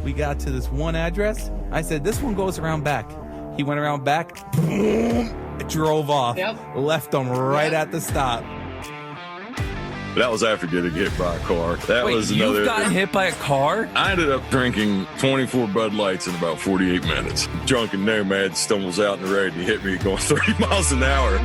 We got to this one address. I said, this one goes around back. He went around back, boom, drove off, left them right at the stop. That was after getting hit by a car. That was another. You got hit by a car? I ended up drinking 24 Bud Lights in about 48 minutes. Drunken nomad stumbles out in the road and he hit me going 30 miles an hour.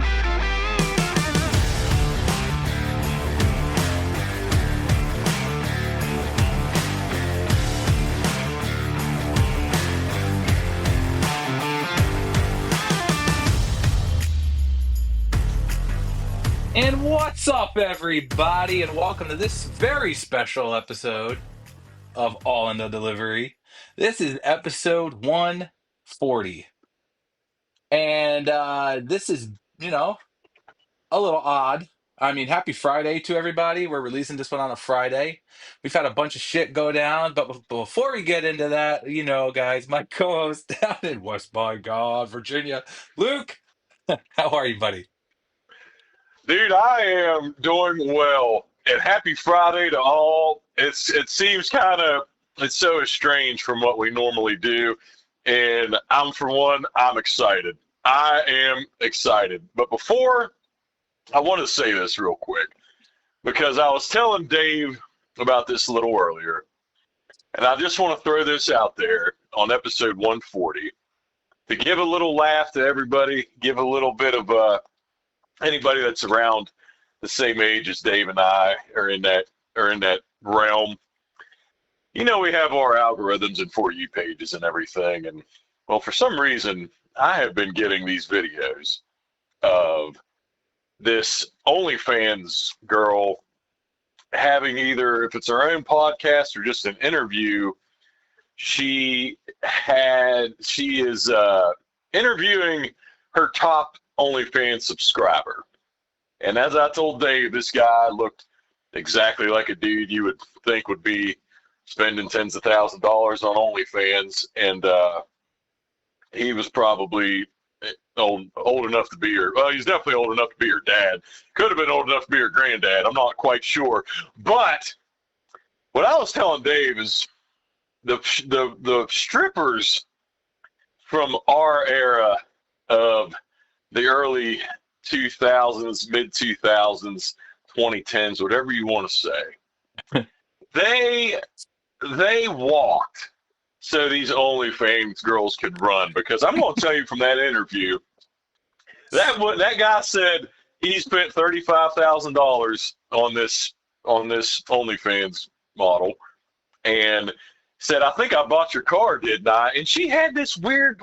And what's up, everybody, and welcome to this very special episode of All in the Delivery. This is episode 140. And this is, a little odd. I mean, happy Friday to everybody. We're releasing this one on a Friday. We've had a bunch of shit go down, but before we get into that, guys, my co-host down in West by God, Virginia, Luke, how are you, buddy? Dude, I am doing well, and happy Friday to all. It seems it's so estranged from what we normally do, and I'm excited. I am excited. But before, I want to say this real quick, because I was telling Dave about this a little earlier, and I just want to throw this out there on episode 140 to give a little laugh to everybody, give a little bit of anybody that's around the same age as Dave and I are in that realm. We have our algorithms and For You pages and everything. And, well, for some reason, I have been getting these videos of this OnlyFans girl having either, if it's her own podcast or just an interview, she is interviewing her top OnlyFans subscriber. And as I told Dave, this guy looked exactly like a dude you would think would be spending tens of thousands of dollars on OnlyFans. And he was probably old enough to be he's definitely old enough to be her dad. Could have been old enough to be her granddad. I'm not quite sure. But what I was telling Dave is the strippers from our era of the early 2000s, mid 2000s, 2010s, whatever you want to say, they walked so these OnlyFans girls could run. Because I'm going to tell you from that interview, that guy said he spent $35,000 on this OnlyFans model, and said, "I think I bought your car, didn't I?" And she had this weird,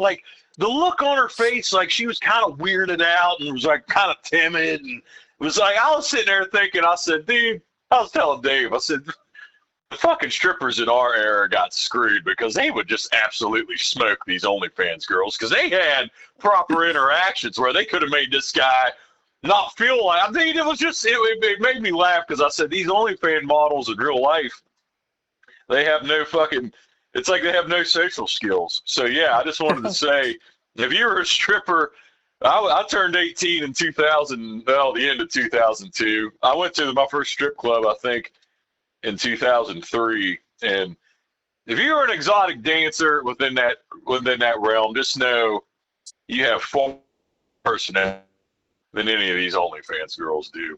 the look on her face, like she was kind of weirded out and was kind of timid. And it was I was sitting there thinking, I said, dude, I was telling Dave, I said, the fucking strippers in our era got screwed, because they would just absolutely smoke these OnlyFans girls, because they had proper interactions where they could have made this guy not feel like, I mean, it made me laugh, because I said, these OnlyFans models in real life, they have no fucking, it's like they have no social skills. So, yeah, I just wanted to say, if you were a stripper, I turned 18 in the end of 2002. I went to my first strip club, I think, in 2003. And if you were an exotic dancer within that realm, just know you have far personality than any of these OnlyFans girls do.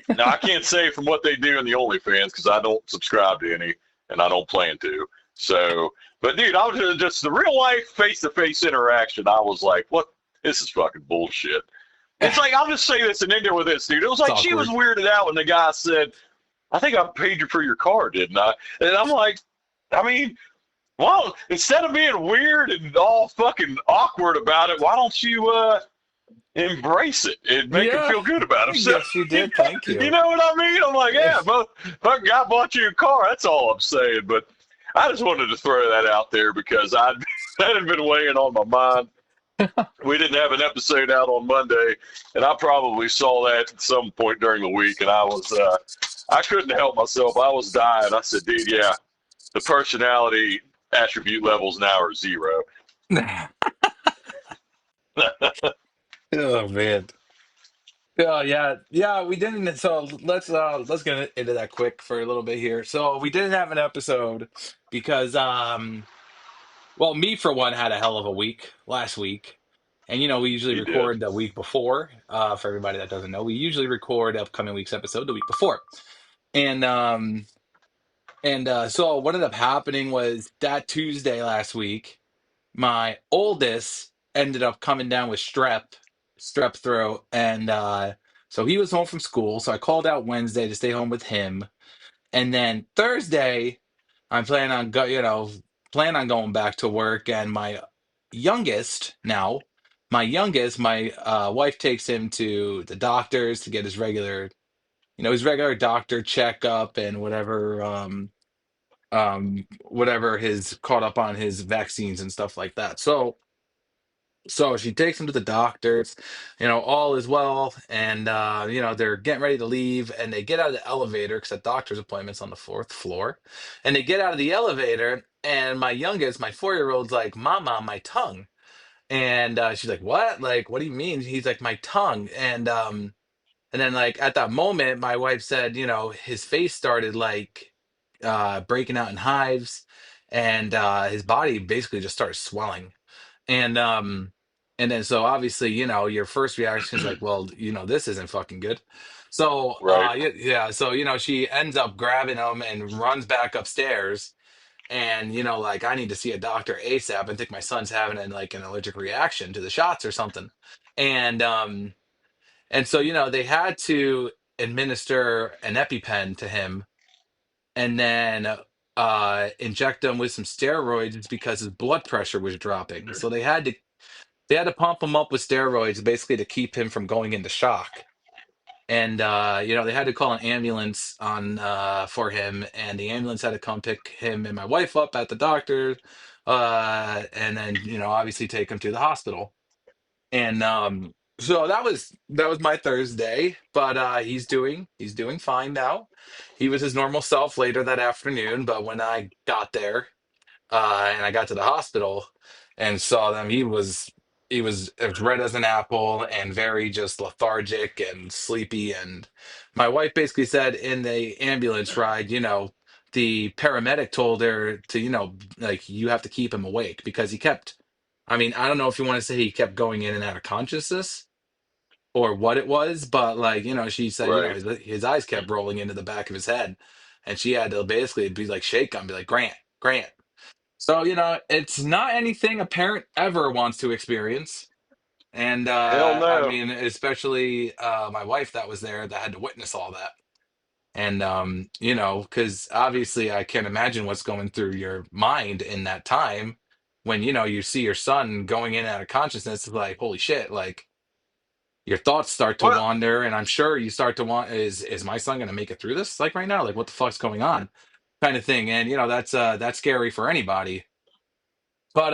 Now, I can't say from what they do in the OnlyFans, because I don't subscribe to any, and I don't plan to. So, but dude, I was just the real life face-to-face interaction. I was like, what? This is fucking bullshit. It's like, I'll just say this and end it with this, dude. It was like she was weirded out when the guy said, "I think I paid you for your car, didn't I?" And I'm like, I mean, well, instead of being weird and all fucking awkward about it, why don't you embrace it and make him feel good about himself? Yes, you did. Thank you. You know what I mean? I'm like, yeah, but fucking guy bought you a car. That's all I'm saying. But I just wanted to throw that out there, because that had been weighing on my mind. We didn't have an episode out on Monday, and I probably saw that at some point during the week, and I couldn't help myself. I was dying. I said, dude, yeah, the personality attribute levels now are 0. Oh, man. Yeah. We didn't. So let's get into that quick for a little bit here. So we didn't have an episode because well, me for one had a hell of a week last week, and we usually You did. record the week before. For everybody that doesn't know, we usually record upcoming week's episode the week before, and so what ended up happening was that Tuesday last week, my oldest ended up coming down with strep throat, and so he was home from school. So I called out Wednesday to stay home with him, and then Thursday, I'm plan on going back to work, and youngest now, my wife takes him to the doctors to get his regular doctor checkup and whatever his caught up on his vaccines and stuff like that. So she takes him to the doctors, all is well, and they're getting ready to leave, and they get out of the elevator because the doctor's appointment's on the fourth floor, and they get out of the elevator, and my youngest, my 4-year-old's like, "Mama, my tongue," and she's like, "What? Like, what do you mean?" He's like, "My tongue," and then like at that moment, my wife said, his face started like breaking out in hives, and his body basically just started swelling. And then so obviously, your first reaction is like, well, this isn't fucking good. So Right. yeah, so she ends up grabbing him and runs back upstairs, and like, I need to see a doctor ASAP. I think my son's having like an allergic reaction to the shots or something. And so they had to administer an EpiPen to him, and then inject him with some steroids because his blood pressure was dropping. So they had to pump him up with steroids basically to keep him from going into shock. And they had to call an ambulance on for him, and the ambulance had to come pick him and my wife up at the doctor, and then obviously take him to the hospital. And so that was my Thursday, but he's doing fine now. He was his normal self later that afternoon, but when I got there, and I got to the hospital and saw them. He was as red as an apple and very just lethargic and sleepy. And my wife basically said in the ambulance ride, the paramedic told her to, like, you have to keep him awake because he kept. I mean, I don't know if you want to say he kept going in and out of consciousness or what it was, but like, she said, Right. his eyes kept rolling into the back of his head, and she had to basically be like, shake him, be like, Grant, Grant. So, it's not anything a parent ever wants to experience. And Hell I no. mean, especially my wife that was there that had to witness all that. And, because obviously I can't imagine what's going through your mind in that time when, you see your son going in and out of consciousness. It's like, holy shit, like your thoughts start to Well, wander. And I'm sure you start to want, is my son going to make it through this? Like right now, like what the fuck's going on? Kind of thing. And, that's scary for anybody. But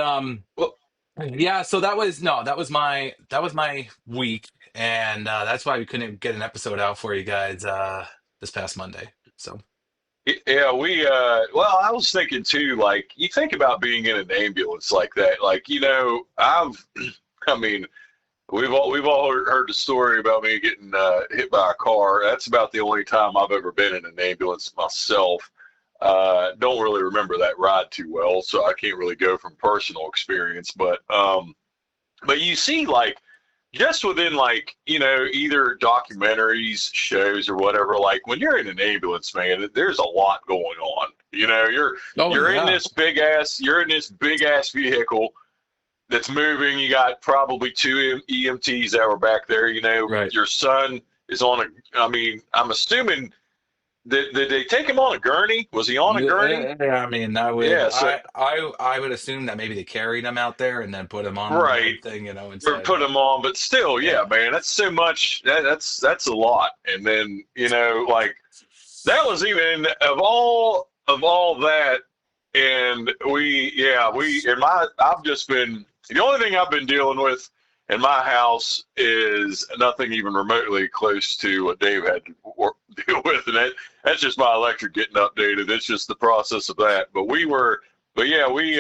well, yeah, so that was my week, and that's why we couldn't get an episode out for you guys this past Monday. So yeah, well, I was thinking too, like, you think about being in an ambulance like that. Like, I mean, we've all heard the story about me getting hit by a car. That's about the only time I've ever been in an ambulance myself. Don't really remember that ride too well, so I can't really go from personal experience. But you see, like, just within, like, either documentaries, shows, or whatever, like when you're in an ambulance, man, there's a lot going on. You're oh you're in yeah, this big ass vehicle that's moving. You got probably two EMTs that were back there. right. Your son is on a. I mean, I'm assuming did they take him on a gurney? Was he on a gurney? Yeah, I mean, I would Yeah. So I would assume that maybe they carried him out there and then put him on right. the thing, Or inside. put him on, but still, yeah, Yeah. man, that's so much. That's a lot. And then like that was even of all that. And I've just been the only thing I've been dealing with in my house is nothing even remotely close to what Dave had to deal with, and that's just my electric getting updated. It's just the process of that. But yeah, we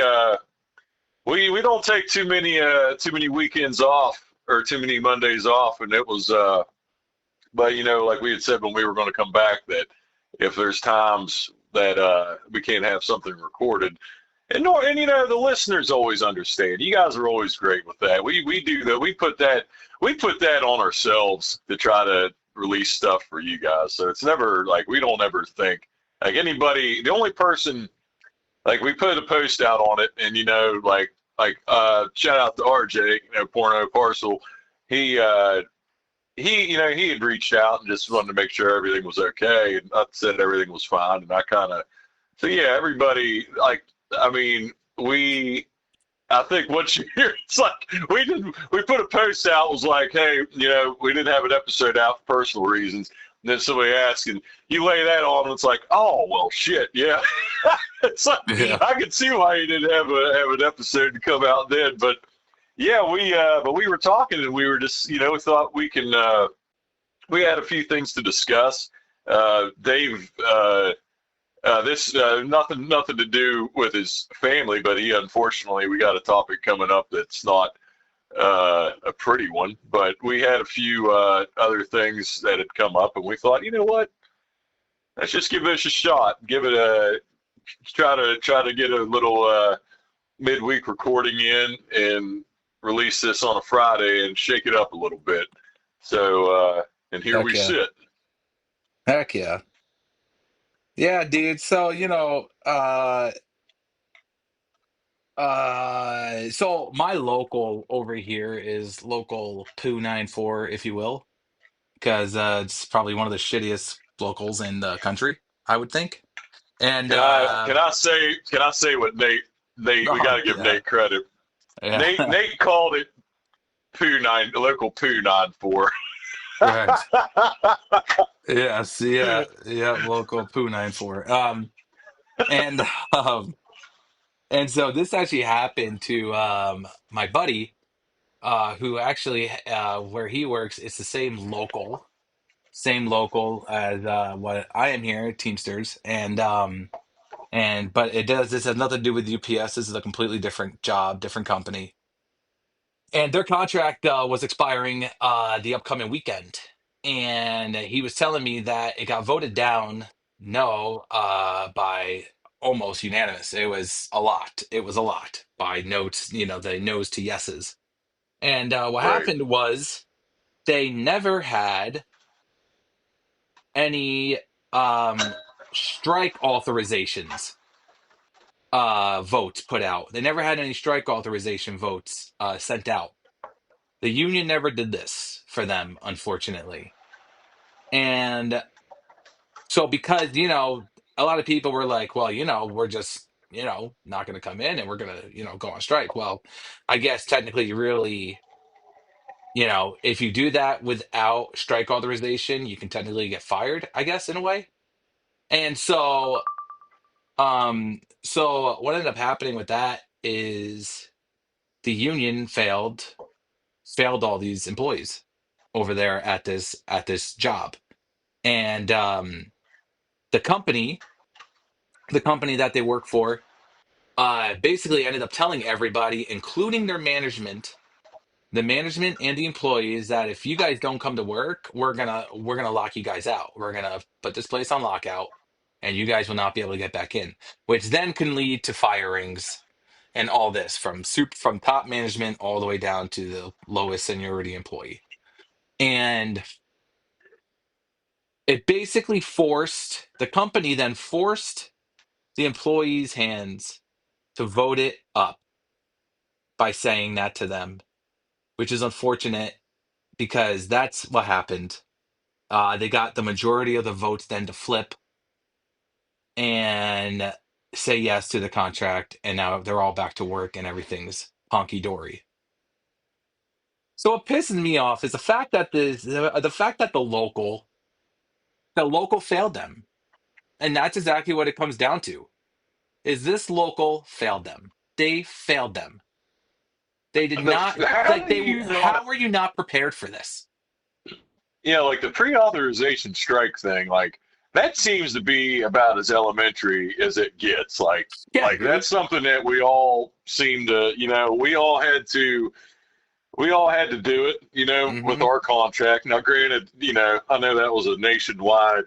don't take too many weekends off or too many Mondays off, and it was But like we had said when we were going to come back, that if there's times that we can't have something recorded, and the listeners always understand. You guys are always great with that. We do that. We put that on ourselves to try to release stuff for you guys. So it's never like we don't ever think like anybody. The only person like we put a post out on it, and shout out to RJ, Porno Parcel. He he had reached out and just wanted to make sure everything was okay, and I said everything was fine, and I kind of so yeah, everybody I mean, I think once you hear, it's like we put a post out, was like, hey, we didn't have an episode out for personal reasons. And then somebody asked, and you lay that on, and it's like, oh, well, shit, yeah. It's like, Yeah. I can see why you didn't have an episode to come out then. But yeah, we were talking, and we were just, we thought we had a few things to discuss. Dave, this nothing to do with his family, but unfortunately we got a topic coming up that's not a pretty one. But we had a few other things that had come up, and we thought, you know what, let's just give this a shot. Give it try to get a little midweek recording in and release this on a Friday and shake it up a little bit. So and here Heck we yeah. sit. Heck yeah. Yeah, dude. So, so my local over here is local Poo 94, if you will, because it's probably one of the shittiest locals in the country, I would think. And Can I say what Nate, we got to give yeah, Nate credit. yeah, Nate called it local Poo 94. right. Yes, yeah, local Poo 94. And um, and so this actually happened to my buddy, who actually where he works, it's the same local as what I am here, Teamsters, and but this has nothing to do with UPS. This is a completely different job, different company, and their contract was expiring the upcoming weekend, and he was telling me that it got voted down no by almost unanimous. It was a lot. It was a lot by notes, the no's to yeses. And what Right. happened was they never had any strike authorizations votes put out. They never had any strike authorization votes sent out. The union never did this for them, unfortunately. And so because, a lot of people were like, well, we're just, not going to come in and we're going to, go on strike. Well, I guess technically you really, if you do that without strike authorization, you can technically get fired, I guess, in a way. And so what ended up happening with that is the union failed all these employees over there at this job. And the company the company that they work for basically ended up telling everybody, including their management, the management and the employees, that if you guys don't come to work, we're gonna lock you guys out. We're gonna put this place on lockout, and you guys will not be able to get back in, which then can lead to firings and all this from top management all the way down to the lowest seniority employee. And it basically the company then forced the employees' hands to vote it up by saying that to them, which is unfortunate because that's what happened. They got the majority of the votes then to flip and say yes to the contract, and now they're all back to work and everything's honky dory. So what pisses me off is the fact that the local failed them, and that's exactly what it comes down to. Is this local failed them? They failed them. They did not How like do they. you How not? were you not prepared for this? Like the pre-authorization strike thing, like that seems to be about as elementary as it gets. Yeah, Like dude. that's something that we all seem to, we all had to. we all had to do it, with our contract. Now, granted, I know that was a nationwide,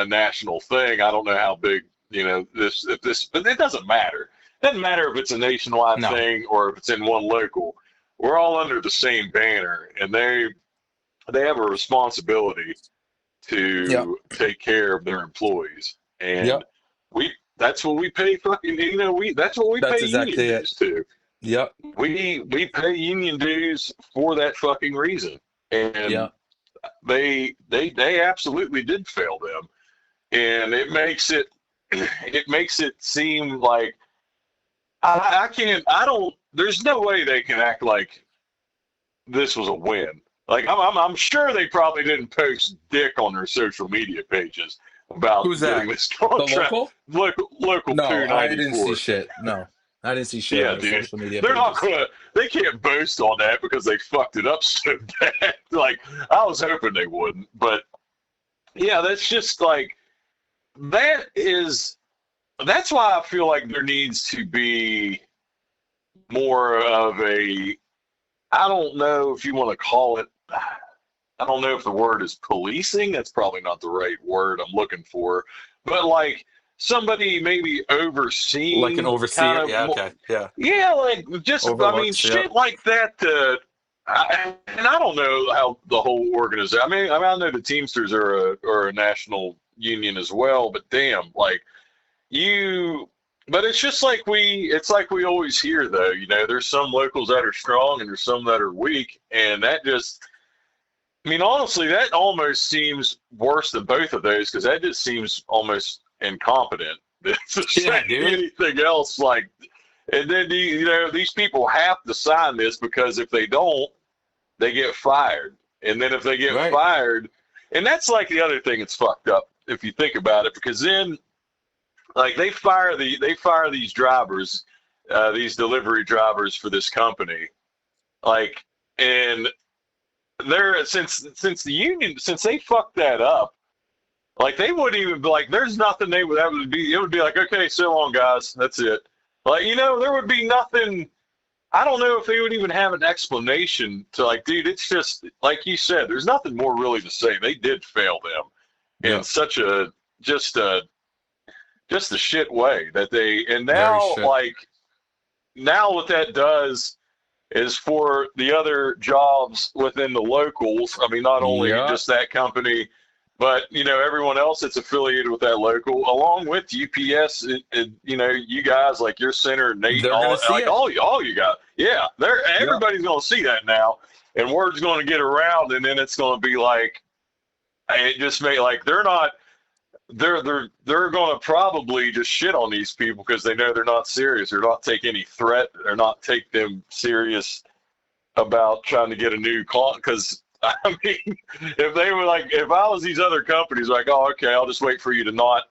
national thing. I don't know how big, but it doesn't matter. It doesn't matter if it's a nationwide No. thing or if it's in one local. We're all under the same banner, and they have a responsibility to take care of their employees, and that's what we pay fucking. That's what we pay exactly union dues to. Yep. We pay union dues for that fucking reason, and they absolutely did fail them, and it makes it seem like there's no way they can act like this was a win. Like I'm sure they probably didn't post dick on their social media pages about getting this contract. The local no, 294. I didn't see shit. No, I didn't see shit on their social media They're pages. they can't boast on that because they fucked it up so bad. Like, I was hoping they wouldn't, but yeah, that's just like, that's why I feel like there needs to be more of I don't know if you want to call it, I don't know if the word is policing. That's probably not the right word I'm looking for, but like somebody maybe overseeing, like an overseer. Yeah, like just shit like that. And I don't know how the whole organization. I mean, I know the Teamsters are a national union as well, but damn, like But it's just like we always hear though. There's some locals that are strong and there's some that are weak, and that just. I mean, honestly, that almost seems worse than both of those because that just seems almost incompetent to say anything else. Like, and then these people have to sign this because if they don't, they get fired. And then if they get fired, and that's like the other thing that's fucked up if you think about it, because then like they fire these drivers, these delivery drivers for this company, like, and. Since they fucked that up, like they wouldn't even be like, there's nothing it would be like, okay, so long guys, that's it. Like, there would be nothing. I don't know if they would even have an explanation to like, dude, it's just like you said, there's nothing more really to say. They did fail them in such a just a shit way that and now what that does is for the other jobs within the locals. I mean, not only just that company, but, everyone else that's affiliated with that local, along with UPS, you guys like your center, Nate, all you guys. Yeah, everybody's going to see that now, and word's going to get around, and then it's going to be like, it just may like they're going to probably just shit on these people because they know they're not serious. They're not take any threat. They're not take them serious about trying to get a new call. Because I mean, if I was these other companies, like, oh, okay, I'll just wait for you to not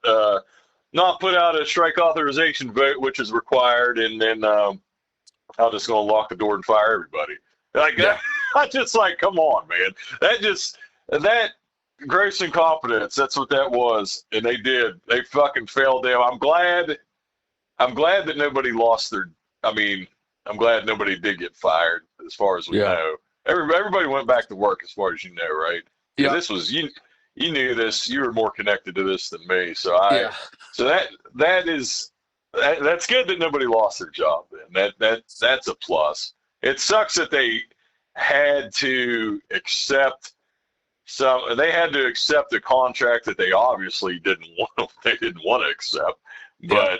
put out a strike authorization vote, which is required, and then I'm just going to lock the door and fire everybody. Like, I just like, come on, man. That gross incompetence. That's what that was, and they did. They fucking failed them. I'm glad that nobody lost their. I mean, I'm glad nobody did get fired, as far as we know. Everybody went back to work, as far as you know, right? Yeah. This was you knew this. You were more connected to this than me, so that's good that nobody lost their job. Then that's a plus. It sucks that they had to accept. So they had to accept a contract that they obviously didn't want. They didn't want to accept, but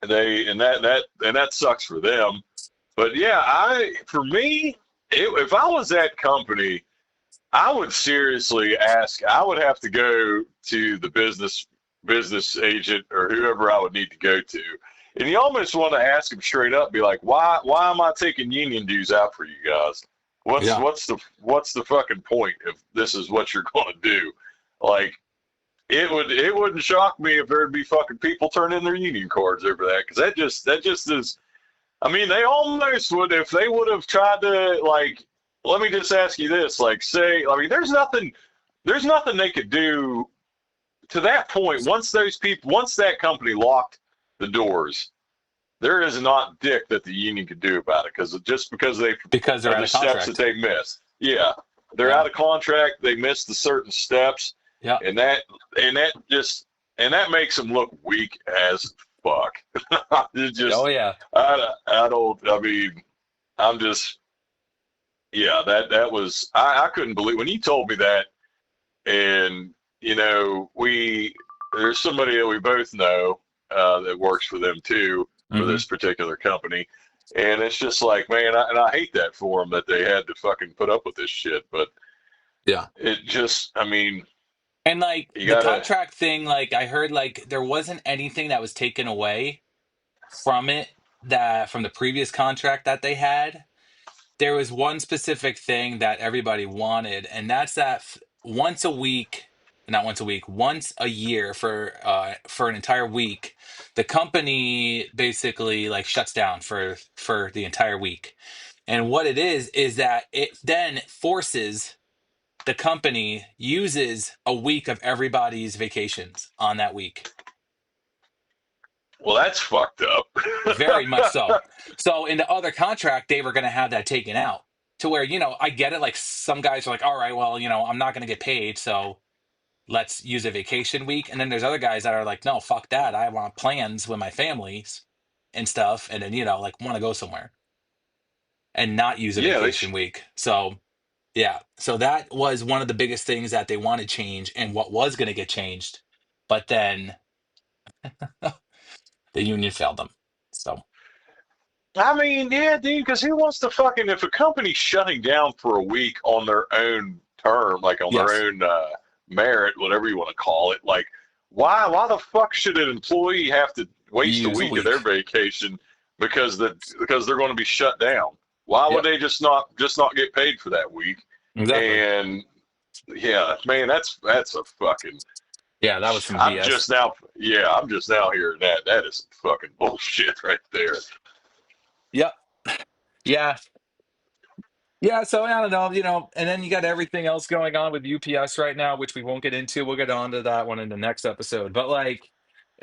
that sucks for them. But for me, if I was that company, I would seriously ask. I would have to go to the business agent or whoever I would need to go to, and you almost want to ask them straight up, be like, why am I taking union dues out for you guys? What's the fucking point if this is what you're going to do? Like, it wouldn't shock me if there'd be fucking people turning their union cards over that, because that just is. I mean, they almost would if they would have tried to, like. Let me just ask you this, like, say, I mean, there's nothing they could do to that point. Once that company locked the doors, there is not dick that the union could do about it because just because they because they're of out the of steps that contract. they miss. Yeah, they're Yeah. out of contract. They missed the certain steps, Yeah. and that just and that makes them look weak as fuck. It's Oh just yeah. I don't. I mean, I'm just yeah. That was I couldn't believe when he told me that, and we there's somebody that we both know that works for them too for Hmm. this particular company. And it's just like, man, I hate that for them that they had to fucking put up with this shit. But Yeah. it just, I mean, And like you the gotta, contract thing, like I heard like there wasn't anything that was taken away from it that from the previous contract that they had. There was one specific thing that everybody wanted, and that's that once a week, not once a week, once a year for an entire week, the company basically like shuts down for the entire week. And what it is that it then forces the company uses a week of everybody's vacations on that week. well, that's fucked up. Very much so. So in the other contract, they were going to have that taken out to where, I get it. Like some guys are like, all right, well, I'm not going to get paid. So let's use a vacation week. And then there's other guys that are like, no, fuck that. I want plans with my families and stuff. And then, like want to go somewhere and not use a Yeah, vacation week. So yeah. So that was one of the biggest things that they wanted change and what was going to get changed. But then the union failed them. So I mean, yeah, dude, because who wants to fucking, if a company's shutting down for a week on their own term, like on their yes, own merit, whatever you want to call it, like, why the fuck should an employee have to waste a use a week of their week. vacation because they're going to be shut down? Why would Yep. they just not get paid for that week? Exactly. And yeah, man, that's a fucking. Yeah, that was some I'm BS. just now, yeah, I'm just now hearing that. That is some fucking bullshit right there. Yep. Yeah. Yeah. So I don't know, and then you got everything else going on with UPS right now, which we won't get into. We'll get on to that one in the next episode. But like,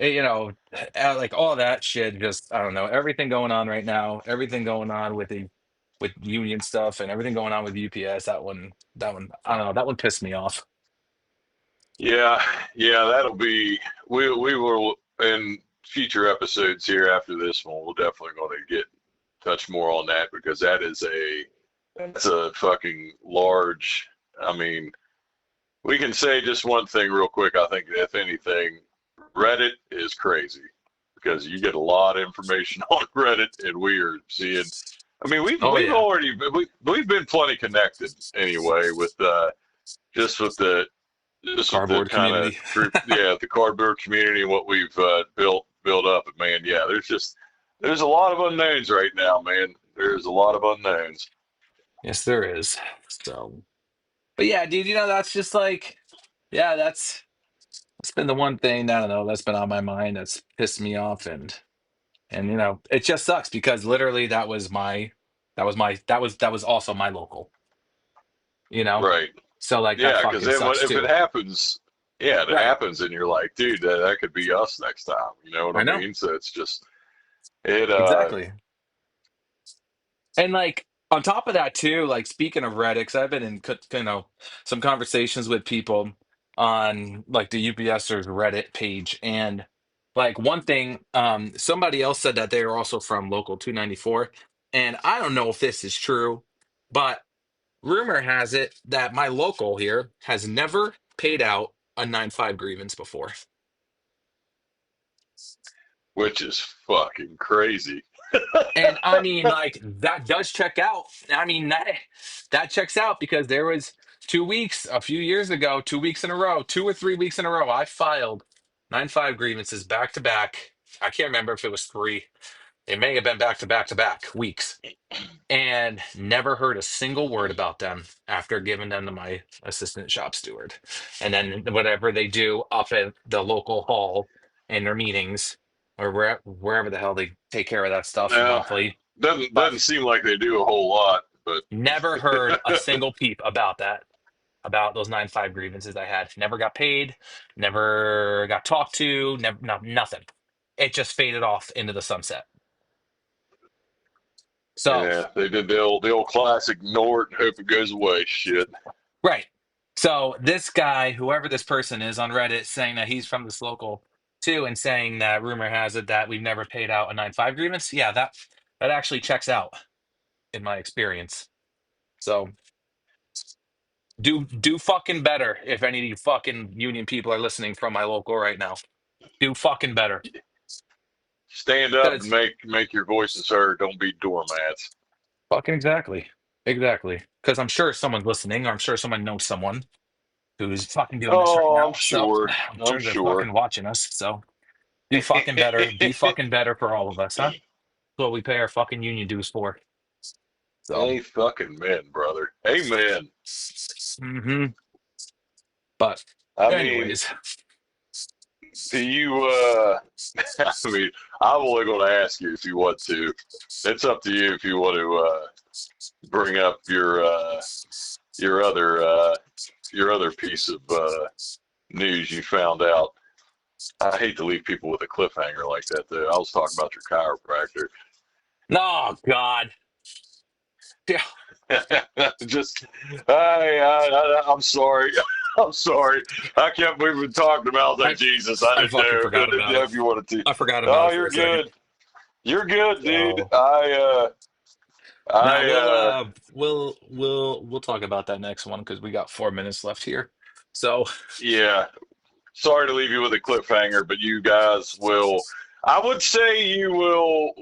like all that shit, just I don't know, everything going on right now, everything going on with union stuff and everything going on with UPS. That one, I don't know, that one pissed me off. Yeah, yeah, that'll be we will in future episodes here after this one. We're definitely going to get touch more on that because that's a fucking large. I mean, we can say just one thing real quick. I think if anything, Reddit is crazy because you get a lot of information on Reddit, and we are seeing. I mean, we've Oh we've yeah. already we've been plenty connected anyway with just with the just with the Cardboard kind of community. group, yeah, the cardboard community and what we've built up. And man, yeah, there's a lot of unknowns right now, man. There's a lot of unknowns. Yes, there is. So, but yeah, dude, that's just like, yeah, that's been the one thing, I don't know, that's been on my mind that's pissed me off, and it just sucks because literally that was also my local, you know? Right? So like that Yeah, because fucking then sucks if it too. happens, yeah, it Right. happens, and you're like, dude, that could be us next time. You know what I I know. mean? So it's just it. Exactly. And like on top of that too, like speaking of Reddit, 'cause I've been in some conversations with people on like the UPSers Reddit page, and like one thing, somebody else said that they were also from Local 294, and I don't know if this is true, but rumor has it that my local here has never paid out a 9.5 grievance before. Which is fucking crazy. And I mean, like that does check out. I mean, that checks out because there was 2 weeks a few years ago, 2 weeks in a row, 2 or 3 weeks in a row. I filed 9.5 grievances back to back. I can't remember if it was three. It may have been back to back to back weeks, and never heard a single word about them after giving them to my assistant shop steward. And then whatever they do up at the local hall in their meetings or wherever the hell they take care of that stuff Now, monthly. doesn't But seem like they do a whole lot, but never heard a single peep about that, about those 9.5 grievances I had. Never got paid, never got talked to, never, no, nothing. It just faded off into the sunset. So, Yeah, they did the old classic ignore it and hope it goes away shit. right. So this guy, whoever this person is on Reddit, saying that he's from this local too, and saying that rumor has it that we've never paid out a 9-5 grievance. Yeah, that actually checks out in my experience. So do fucking better if any of you fucking union people are listening from my local right now. Do fucking better. Stand up and That's make your voices heard. Don't be doormats. fucking exactly. Exactly. Because I'm sure someone's listening, or I'm sure someone knows someone who's fucking doing this right Oh, I'm now. So sure. I'm I'm sure they're sure. fucking watching us. So do fucking better. Be fucking better for all of us, huh? That's what we pay our fucking union dues for. So, Hey, fucking men, brother. Amen. hmm but I mean, anyways, do you? I mean, I'm only going to ask you if you want to. It's up to you if you want to bring up your other your other piece of news you found out. I hate to leave people with a cliffhanger like that, though. I was talking about your chiropractor. oh God, yeah, Just, I'm sorry. I'm sorry. I can't believe we've been talking about that, I Jesus. I I didn't fucking know. forgot I didn't about know it. if you wanted to. I forgot about Oh, it for you're a second. good. You're good, dude. So now we'll talk about that next one because we got 4 minutes left here. So Yeah. Sorry to leave you with a cliffhanger, but you guys will. I would say you will.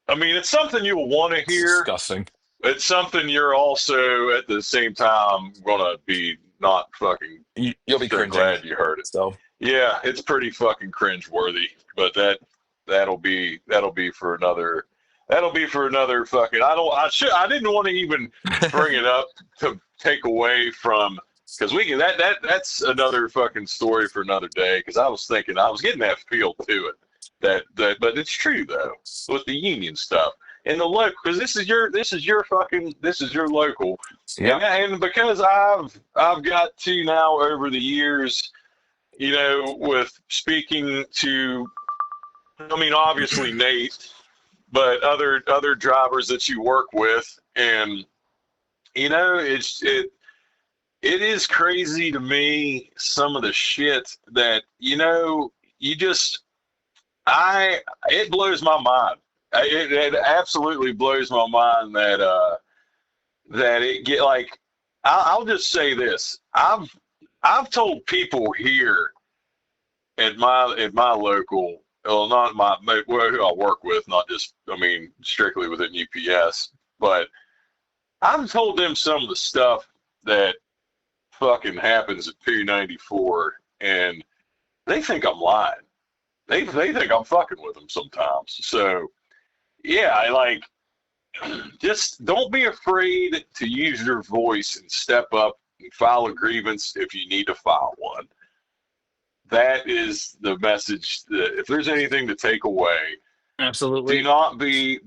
I mean, it's something you'll want to it's hear. disgusting. It's something you're also at the same time gonna be not fucking You'll be so cringing. glad you heard it. So Yeah, it's pretty fucking cringe worthy, but that'll be for another fucking I didn't want to even bring it up to take away from because we can that's another fucking story for another day because I was thinking I was getting that feel to it that but it's true though with the union stuff and the local because this is your local yeah, and because I've got to now over the years you know, with speaking to, I mean, obviously Nate, but other drivers that you work with, and you know, it is crazy to me some of the shit that you know you just it blows my mind. It absolutely blows my mind that it get like I'll just say this. I've told people here at my local, well, not well, who I work with, not just, I mean, strictly within UPS, but I've told them some of the stuff that fucking happens at P94, and they think I'm lying. They think I'm fucking with them sometimes. So yeah, I like just don't be afraid to use your voice and step up and file a grievance if you need to file one. That is the message that if there's anything to take away, absolutely. do not be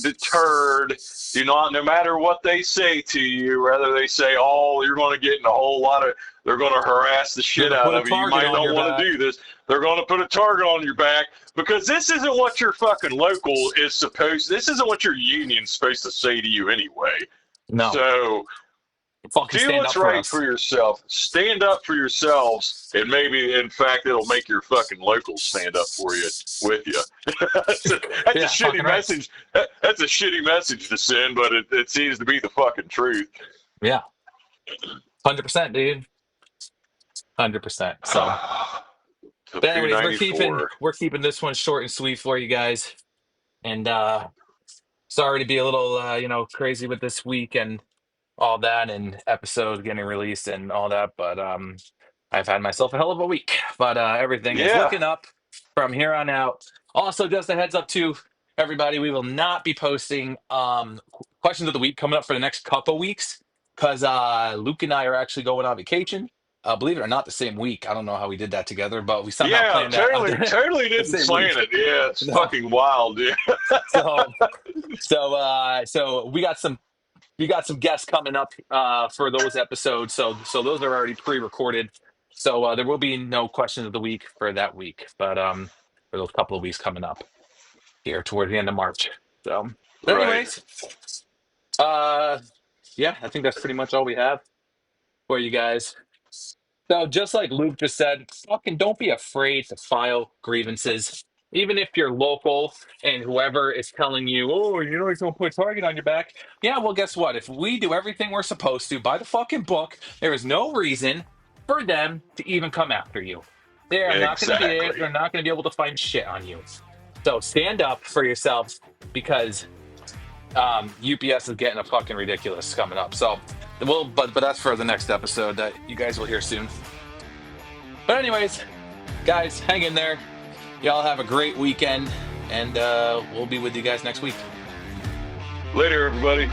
deterred. Do not, no matter what they say to you, whether they say, oh, you're going to get in a whole lot of, they're going to harass the You're shit gonna out put a of you. You target might on not your want to back. do this. They're going to put a target on your back because this isn't what your fucking local is supposed, this isn't what your union's supposed to say to you anyway. No, So fucking do stand what's up for right for us. yourself. Stand up for yourselves, and maybe, in fact, it'll make your fucking locals stand up for you with you. that's a Yeah, shitty fucking right. message. That's a shitty message to send, but it seems to be the fucking truth. Yeah, 100%, dude. 100%. So, The but anyways, P94. we're keeping this one short and sweet for you guys. And sorry to be a little crazy with this week and all that and episodes getting released and all that, but I've had myself a hell of a week. But everything is Yeah, looking up from here on out. Also, just a heads up to everybody, we will not be posting questions of the week coming up for the next couple weeks because Luke and I are actually going on vacation. Believe it or not, the same week. I don't know how we did that together, but we somehow yeah, planned that totally the didn't same plan week. it. Yeah, it's No. fucking wild. Yeah, So so we got some guests coming up for those episodes. So those are already pre-recorded. So there will be no questions of the week for that week, but for those couple of weeks coming up here towards the end of March. So, but Right. anyways, yeah, I think that's pretty much all we have for you guys. So just like Luke just said, fucking don't be afraid to file grievances. Even if you're local and whoever is telling you, oh, you know, he's gonna put a target on your back. Yeah, well, guess what? If we do everything we're supposed to by the fucking book, there is no reason for them to even come after you. Exactly. They're not gonna be able to find shit on you. So stand up for yourselves because UPS is getting a fucking ridiculous coming up. So but that's for the next episode that you guys will hear soon. But anyways, guys, hang in there. Y'all have a great weekend, and we'll be with you guys next week. Later, everybody.